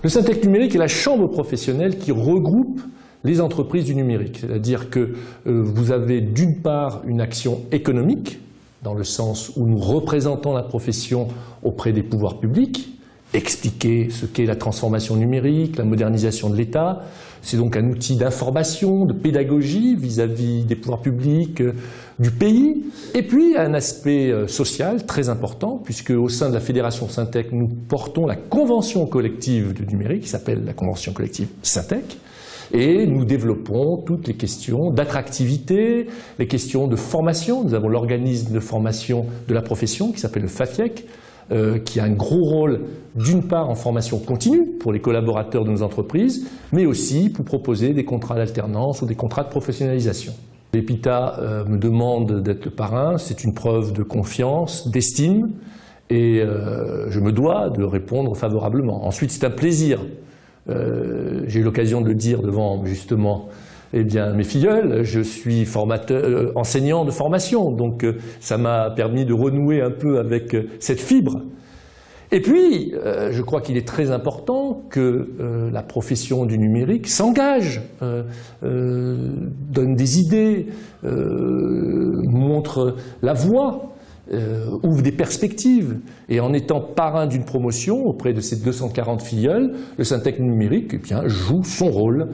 Le Syntec numérique est la chambre professionnelle qui regroupe les entreprises du numérique. C'est-à-dire que vous avez d'une part une action économique, dans le sens où nous représentons la profession auprès des pouvoirs publics, expliquer ce qu'est la transformation numérique, la modernisation de l'État. C'est donc un outil d'information, de pédagogie vis-à-vis des pouvoirs publics du pays. Et puis un aspect social très important, puisque au sein de la Fédération Syntec, nous portons la convention collective du numérique, qui s'appelle la convention collective Syntec. Et nous développons toutes les questions d'attractivité, les questions de formation. Nous avons l'organisme de formation de la profession qui s'appelle le FAFIEC, qui a un gros rôle d'une part en formation continue pour les collaborateurs de nos entreprises, mais aussi pour proposer des contrats d'alternance ou des contrats de professionnalisation. L'EPITA me demande d'être le parrain, c'est une preuve de confiance, d'estime, et je me dois de répondre favorablement. Ensuite, c'est un plaisir. J'ai eu l'occasion de le dire devant justement mes filleuls, je suis enseignant de formation, donc ça m'a permis de renouer un peu avec cette fibre. Et puis, je crois qu'il est très important que la profession du numérique s'engage, donne des idées, montre la voie, ouvre des perspectives. Et en étant parrain d'une promotion auprès de ces 240 filleuls, le Syntec numérique joue son rôle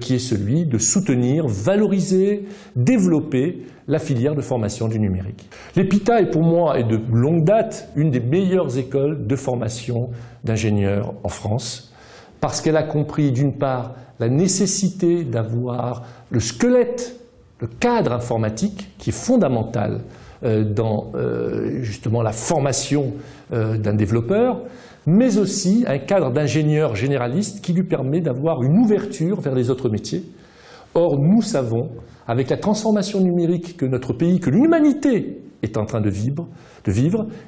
qui est celui de soutenir, valoriser, développer la filière de formation du numérique. L'EPITA est pour moi, et de longue date, une des meilleures écoles de formation d'ingénieurs en France, parce qu'elle a compris d'une part la nécessité d'avoir le squelette, le cadre informatique qui est fondamental dans justement la formation d'un développeur, mais aussi un cadre d'ingénieur généraliste qui lui permet d'avoir une ouverture vers les autres métiers. Or, nous savons, avec la transformation numérique que notre pays, que l'humanité est en train de vivre,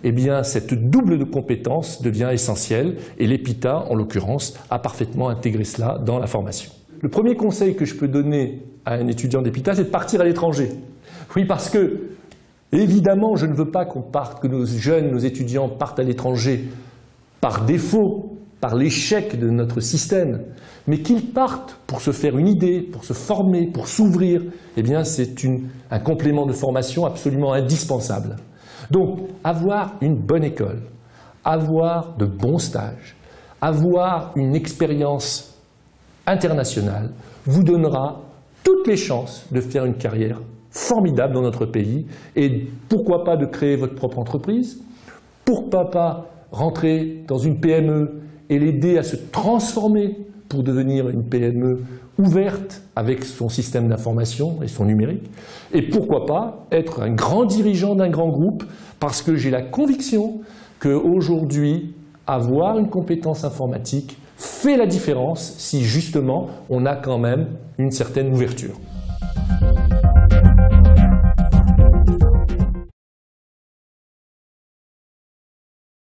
eh bien, cette double de compétences devient essentielle et l'EPITA, en l'occurrence, a parfaitement intégré cela dans la formation. Le premier conseil que je peux donner à un étudiant d'EPITA, c'est de partir à l'étranger. Oui, parce que évidemment, je ne veux pas que nos jeunes, nos étudiants partent à l'étranger par défaut, par l'échec de notre système, mais qu'ils partent pour se faire une idée, pour se former, pour s'ouvrir. Eh bien, c'est un complément de formation absolument indispensable. Donc, avoir une bonne école, avoir de bons stages, avoir une expérience internationale vous donnera toutes les chances de faire une carrière formidable dans notre pays, et pourquoi pas de créer votre propre entreprise, pourquoi pas rentrer dans une PME et l'aider à se transformer pour devenir une PME ouverte avec son système d'information et son numérique, et pourquoi pas être un grand dirigeant d'un grand groupe, parce que j'ai la conviction qu'aujourd'hui, avoir une compétence informatique fait la différence si justement on a quand même une certaine ouverture.